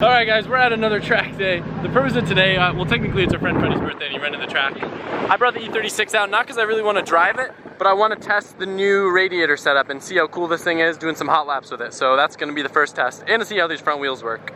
Alright guys, we're at another track day. The purpose of today, well technically it's our friend Freddie's birthday and he rented the track. I brought the E36 out, not because I really want to drive it, but I want to test the new radiator setup and see how cool this thing is, doing some hot laps with it. So that's going to be the first test, and to see how these front wheels work.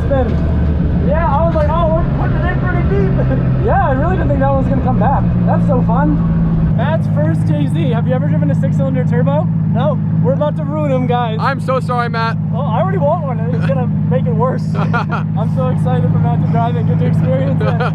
a spin. Yeah, I was like, oh, we're putting it in pretty deep. Yeah, I really didn't think that one was gonna come back. That's so fun. Matt's first JZ. Have you ever driven a 6-cylinder turbo? No. We're about to ruin him, guys. I'm so sorry, Matt. Well, I already want one, and it's gonna make it worse. I'm so excited for Matt to drive it, get to experience it.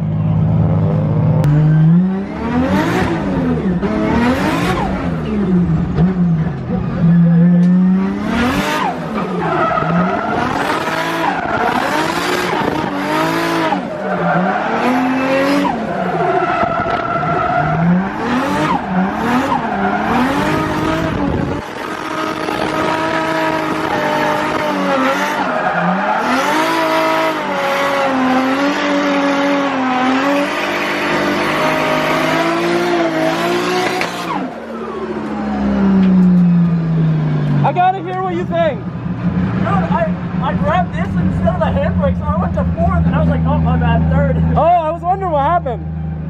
I gotta hear what you think. Dude, I grabbed this instead of the handbrake, so I went to fourth, and I was like, oh, my bad, third. Oh, I was wondering what happened.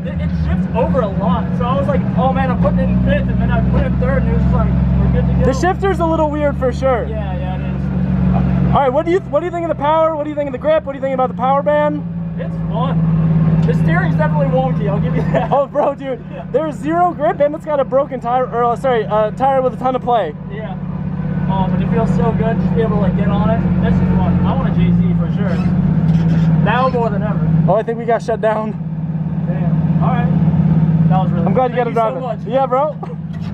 It shifts over a lot, so I was like, oh man, I'm putting it in fifth, and then I put it in third, and it was just like, we're good to go. The shifter's a little weird for sure. Yeah, it is. All right, what do you think of the power? What do you think of the grip? What do you think about the power band? It's fun. The steering's definitely wonky, I'll give you that. Oh, bro, dude, there's zero grip and it's got a broken tire, or sorry, a tire with a ton of play. Yeah. Oh, but it feels so good just to be able to like get on it. This is fun. I want a JZ for sure. Now more than ever. Oh, I think we got shut down. Damn. All right. That was really I'm glad you got to Thank drive so it. much. Yeah, bro.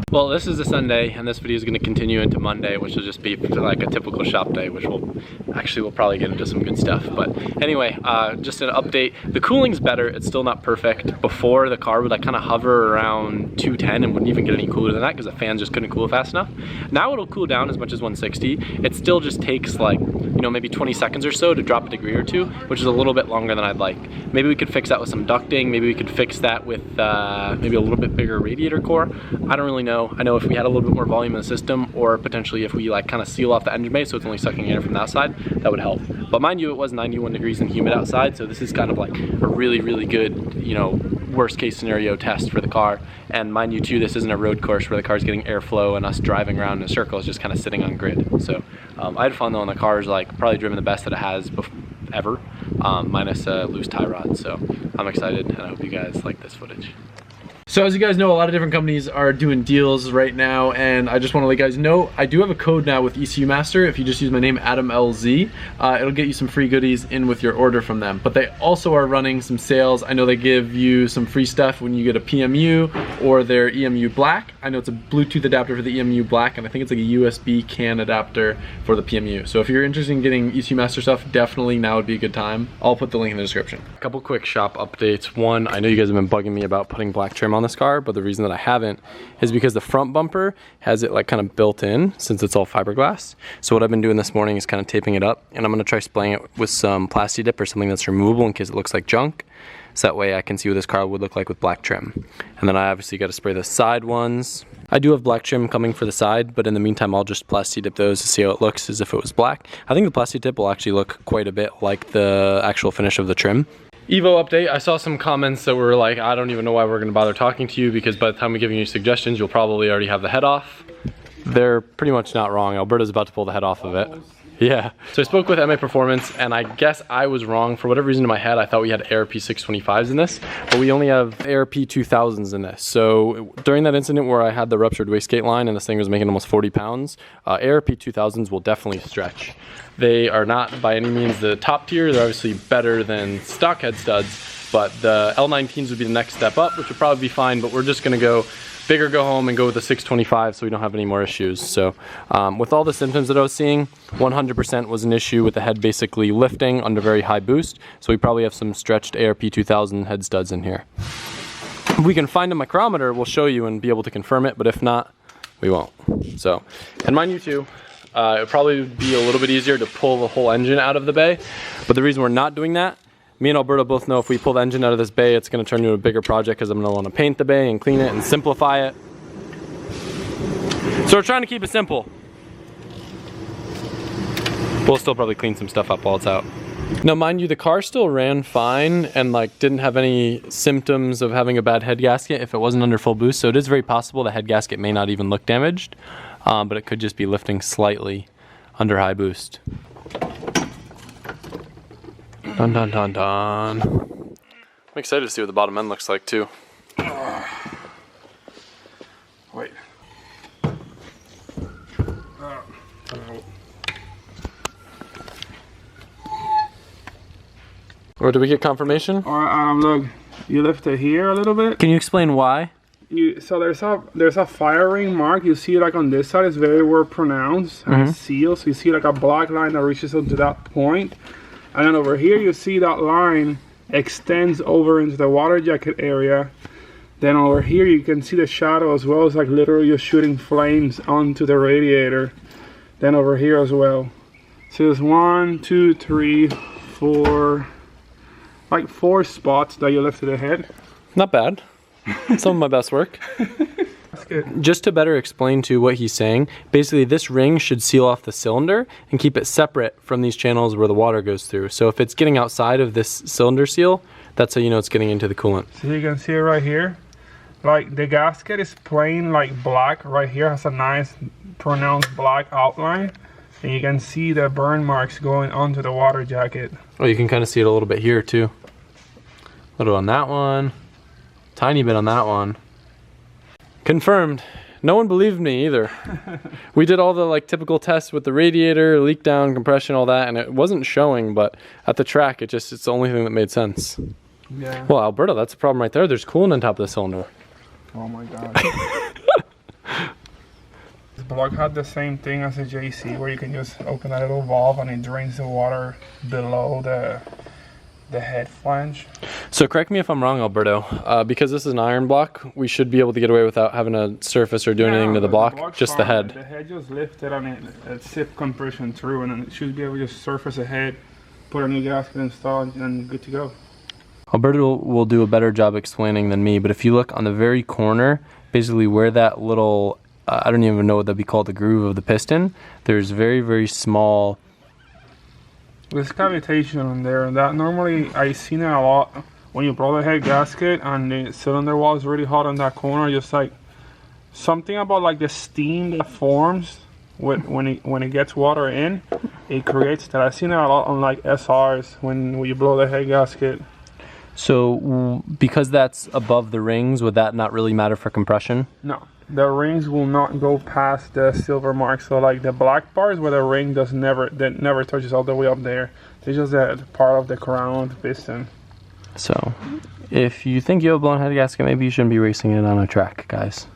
Well, this is a Sunday, and this video is going to continue into Monday, which will just be like a typical shop day, which we'll probably get into some good stuff. But anyway, just an update. The cooling's better. It's still not perfect. Before, the car would like kind of hover around 210 and wouldn't even get any cooler than that because the fans just couldn't cool fast enough. Now it'll cool down as much as 160. It still just takes like, you know, maybe 20 seconds or so to drop a degree or two, which is a little bit longer than I'd like. Maybe we could fix that with some ducting. Maybe we could fix that with maybe a little bit bigger radiator core. I don't really know. I know if we had a little bit more volume in the system, or potentially if we like kind of seal off the engine bay so it's only sucking air from the outside, that would help. But mind you, it was 91 degrees and humid outside, so this is kind of like a really, really good, you know, worst case scenario test for the car. And mind you too, this isn't a road course where the car's getting airflow and us driving around in a circle. It's just kind of sitting on grid. So I had fun though, and the car is like probably driven the best that it has ever, minus a loose tie rod. So I'm excited, and I hope you guys like this footage. So as you guys know, a lot of different companies are doing deals right now, and I just want to let you guys know I do have a code now with ECU Master. If you just use my name, AdamLZ, it'll get you some free goodies in with your order from them. But they also are running some sales. I know they give you some free stuff when you get a PMU or their EMU Black. I know it's a Bluetooth adapter for the EMU Black, and I think it's like a USB CAN adapter for the PMU. So if you're interested in getting ECU Master stuff, definitely now would be a good time. I'll put the link in the description. A couple quick shop updates. One, I know you guys have been bugging me about putting black trim on this car, but the reason that I haven't is because the front bumper has it like kind of built in since it's all fiberglass. So what I've been doing this morning is kind of taping it up, and I'm gonna try spraying it with some Plasti Dip or something that's removable in case it looks like junk. So that way I can see what this car would look like with black trim. And then I obviously got to spray the side ones. I do have black trim coming for the side, but in the meantime I'll just Plasti Dip those to see how it looks as if it was black. I think the Plasti Dip will actually look quite a bit like the actual finish of the trim. Evo update, I saw some comments that were like, I don't even know why we're gonna bother talking to you because by the time we're giving you suggestions, you'll probably already have the head off. They're pretty much not wrong. Alberto's about to pull the head off of it. Yeah. So I spoke with MA Performance, and I guess I was wrong. For whatever reason in my head, I thought we had ARP 625s in this, but we only have ARP 2000s in this. So during that incident where I had the ruptured wastegate line and this thing was making almost 40 pounds, ARP 2000s will definitely stretch. They are not by any means the top tier. They're obviously better than stock head studs, but the L19s would be the next step up, which would probably be fine, but we're just gonna go bigger, go home, and go with the 625 so we don't have any more issues. So with all the symptoms that I was seeing, 100% was an issue with the head basically lifting under very high boost. So we probably have some stretched ARP 2000 head studs in here. If we can find a micrometer, we'll show you and be able to confirm it, but if not, we won't. So, and mind you too, it would probably be a little bit easier to pull the whole engine out of the bay, but the reason we're not doing that, me and Alberto both know if we pull the engine out of this bay, it's going to turn into a bigger project because I'm going to want to paint the bay and clean it and simplify it. So we're trying to keep it simple. We'll still probably clean some stuff up while it's out. Now mind you, the car still ran fine and like didn't have any symptoms of having a bad head gasket if it wasn't under full boost. So it is very possible the head gasket may not even look damaged, but it could just be lifting slightly under high boost. Dun dun dun dun. I'm excited to see what the bottom end looks like too. Wait. Or did we get confirmation? Alright, look, you lift it here a little bit. Can you explain why? So there's a fire ring mark. You see, like on this side, it's very well pronounced and it's sealed. So you see like a black line that reaches up to that point, and then over here you see that line extends over into the water jacket area. Then over here you can see the shadow as well. It's like literally you're shooting flames onto the radiator. Then over here as well. So there's 1, 2, 3, 4, like 4 spots that you lifted the head. Not bad. Some of my best work. That's good. Just to better explain to you what he's saying, basically this ring should seal off the cylinder and keep it separate from these channels where the water goes through. So if it's getting outside of this cylinder seal, that's how you know it's getting into the coolant. So you can see it right here. Like the gasket is plain like black right here, has a nice pronounced black outline. And you can see the burn marks going onto the water jacket. Oh, you can kind of see it a little bit here too. A little on that one. Tiny bit on that one. Confirmed. No one believed me either. We did all the like typical tests with the radiator, leak down, compression, all that, and it wasn't showing, but at the track it's the only thing that made sense. Yeah. Well, Alberto, that's a problem right there. There's coolant on top of the cylinder. Oh my god. This plug had the same thing as a JC, where you can just open that little valve and it drains the water below the head flange. So correct me if I'm wrong, Alberto. Because this is an iron block, we should be able to get away without having to surface or do anything to the block, just the head. The head just lifted and it zip compression through, and then it should be able to just surface the head, put a new gasket installed, and good to go. Alberto will do a better job explaining than me, but if you look on the very corner, basically where that little, I don't even know what that'd be called, the groove of the piston, there's very, very small. There's cavitation on there, and that normally I seen it a lot when you blow the head gasket and the cylinder wall is really hot on that corner. Just like something about like the steam that forms when it gets water in, it creates that. I've seen it a lot on like SRs when you blow the head gasket. So because that's above the rings, would that not really matter for compression? No, the rings will not go past the silver mark. So like the black part is where the ring never touches all the way up there. It's just that part of the crown of the piston. So if you think you have a blown head gasket, maybe you shouldn't be racing it on a track, guys.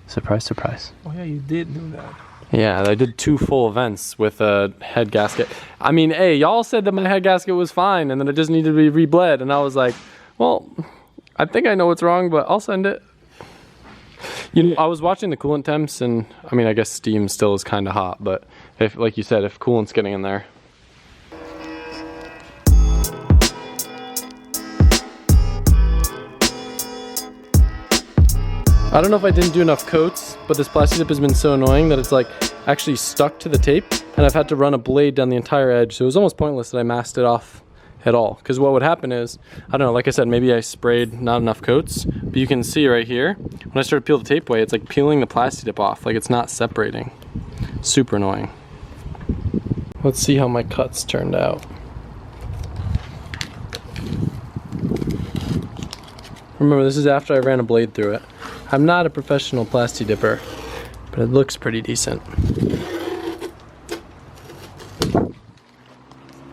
Surprise, surprise. Oh yeah, you did do that. Yeah, I did 2 full events with a head gasket. I mean, hey, y'all said that my head gasket was fine and then it just needed to be rebled. And I was like, well, I think I know what's wrong, but I'll send it. You know, I was watching the coolant temps, and I mean, I guess steam still is kind of hot, but if, like you said, if coolant's getting in there. I don't know if I didn't do enough coats, but this plastic tip has been so annoying that it's like actually stuck to the tape, and I've had to run a blade down the entire edge, so it was almost pointless that I masked it off at all. Because what would happen is, I don't know, like I said, maybe I sprayed not enough coats, but you can see right here, when I started to peel the tape away, it's like peeling the plastic tip off, like it's not separating. Super annoying. Let's see how my cuts turned out. Remember, this is after I ran a blade through it. I'm not a professional plasti dipper, but it looks pretty decent.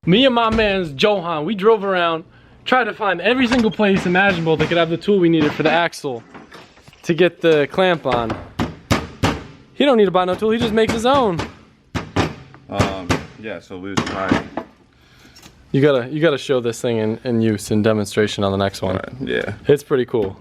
Me and my man's Johan, we drove around, tried to find every single place imaginable that could have the tool we needed for the axle to get the clamp on. He don't need to buy no tool, he just makes his own. Yeah, so we just try. You gotta show this thing in use and demonstration on the next one. Yeah. It's pretty cool.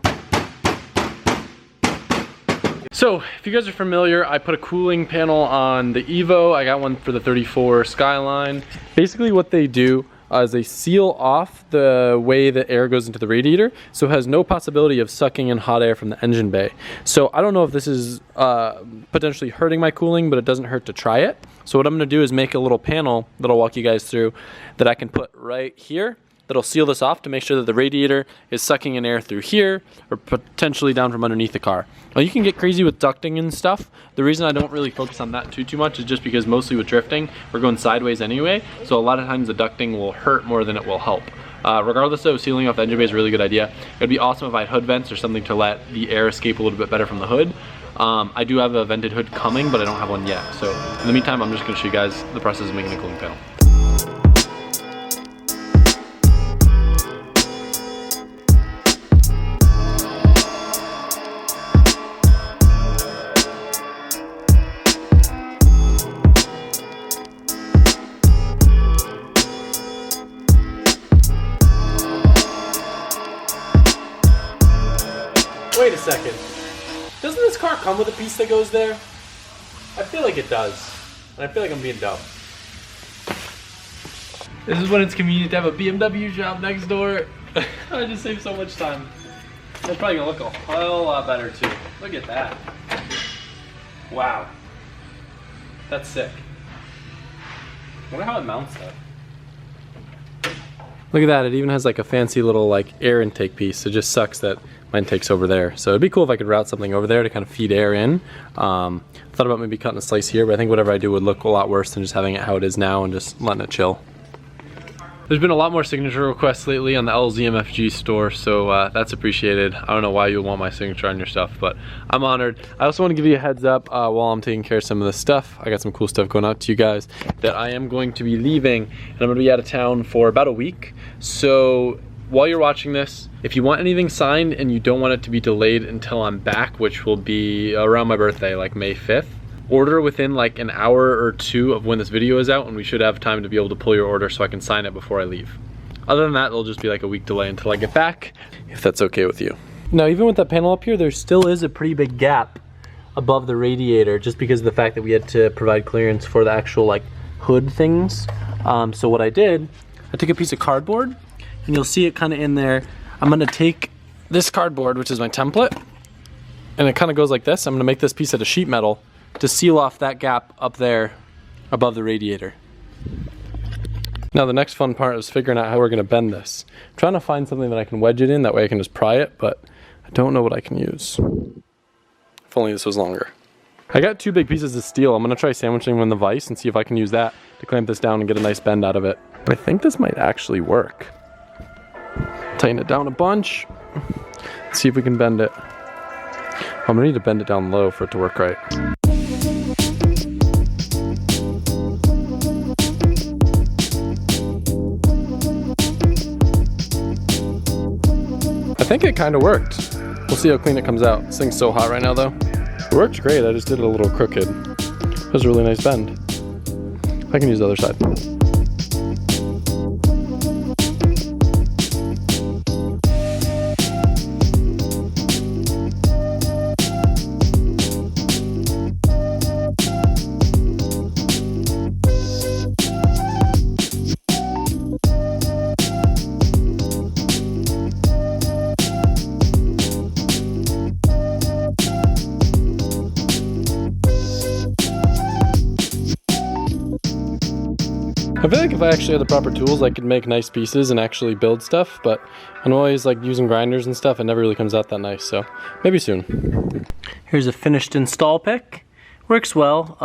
So, if you guys are familiar, I put a cooling panel on the Evo. I got one for the 34 Skyline. Basically what they do is they seal off the way the air goes into the radiator, so it has no possibility of sucking in hot air from the engine bay. So I don't know if this is potentially hurting my cooling, but it doesn't hurt to try it. So what I'm gonna do is make a little panel that I'll walk you guys through that I can put right here, that'll seal this off to make sure that the radiator is sucking in air through here or potentially down from underneath the car. Now you can get crazy with ducting and stuff. The reason I don't really focus on that too much is just because mostly with drifting, we're going sideways anyway. So a lot of times the ducting will hurt more than it will help. Regardless though, sealing off the engine bay is a really good idea. It'd be awesome if I had hood vents or something to let the air escape a little bit better from the hood. I do have a vented hood coming, but I don't have one yet. So in the meantime, I'm just gonna show you guys the process of making a cooling panel. Wait a second. Doesn't this car come with a piece that goes there? I feel like it does. And I feel like I'm being dumb. This is when it's convenient to have a BMW shop next door. I just saved so much time. It's probably gonna look a whole lot better too. Look at that. Wow. That's sick. I wonder how it mounts that. Look at that, it even has like a fancy little like air intake piece. It just sucks that mine takes over there. So it'd be cool if I could route something over there to kind of feed air in. Thought about maybe cutting a slice here, but I think whatever I do would look a lot worse than just having it how it is now and just letting it chill. There's been a lot more signature requests lately on the LZMFG store, so that's appreciated. I don't know why you would want my signature on your stuff, but I'm honored. I also want to give you a heads up while I'm taking care of some of this stuff. I got some cool stuff going out to you guys that I am going to be leaving, and I'm going to be out of town for about a week. So while you're watching this, if you want anything signed and you don't want it to be delayed until I'm back, which will be around my birthday, like May 5th, order within like an hour or two of when this video is out, and we should have time to be able to pull your order so I can sign it before I leave. Other than that, it'll just be like a week delay until I get back, if that's okay with you. Now, even with that panel up here, there still is a pretty big gap above the radiator just because of the fact that we had to provide clearance for the actual like hood things. So what I did, I took a piece of cardboard, and you'll see it kind of in there. I'm gonna take this cardboard, which is my template, and it kind of goes like this. I'm gonna make this piece out of sheet metal to seal off that gap up there above the radiator. Now the next fun part is figuring out how we're gonna bend this. I'm trying to find something that I can wedge it in, that way I can just pry it, but I don't know what I can use. If only this was longer. I got two big pieces of steel. I'm gonna try sandwiching them in the vise and see if I can use that to clamp this down and get a nice bend out of it. I think this might actually work. Tighten it down a bunch. Let's see if we can bend it. I'm gonna need to bend it down low for it to work right. I think it kind of worked. We'll see how clean it comes out. This thing's so hot right now though. It worked great, I just did it a little crooked. That was a really nice bend. I can use the other side. I feel like if I actually had the proper tools, I could make nice pieces and actually build stuff, but I'm always like using grinders and stuff, it never really comes out that nice, so maybe soon. Here's a finished install pick. Works well.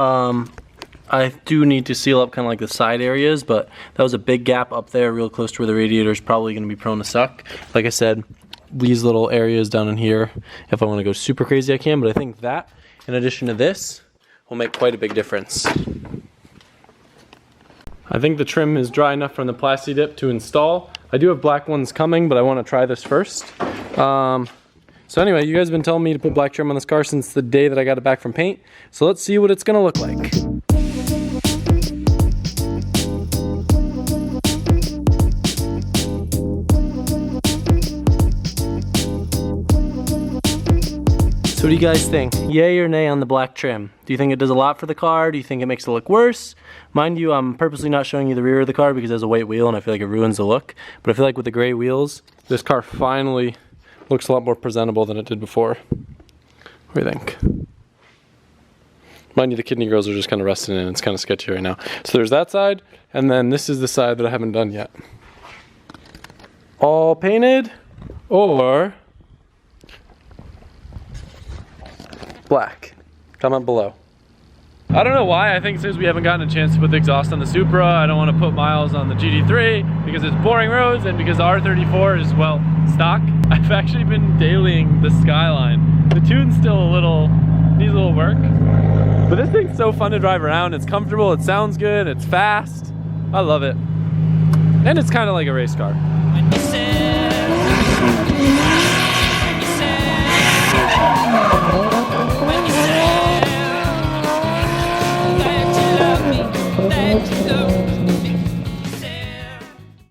I do need to seal up kind of like the side areas, but that was a big gap up there real close to where the radiator is probably going to be prone to suck. Like I said, these little areas down in here, if I want to go super crazy I can, but I think that, in addition to this, will make quite a big difference. I think the trim is dry enough from the Plasti Dip to install. I do have black ones coming, but I want to try this first. So anyway, you guys have been telling me to put black trim on this car since the day that I got it back from paint. So let's see what it's gonna look like. So what do you guys think? Yay or nay on the black trim? Do you think it does a lot for the car? Do you think it makes it look worse? Mind you, I'm purposely not showing you the rear of the car because it has a white wheel and I feel like it ruins the look. But I feel like with the gray wheels, this car finally looks a lot more presentable than it did before. What do you think? Mind you, the kidney grills are just kind of rusting in. It's kind of sketchy right now. So there's that side, and then this is the side that I haven't done yet. all painted or black? Comment below. I don't know why, I think since we haven't gotten a chance to put the exhaust on the Supra, I don't want to put miles on the GT3 because it's boring roads and because the R34 is, well, stock. I've actually been dailying the Skyline. The tune's still a little, needs a little work. But this thing's so fun to drive around. It's comfortable, it sounds good, it's fast. I love it. And it's kind of like a race car.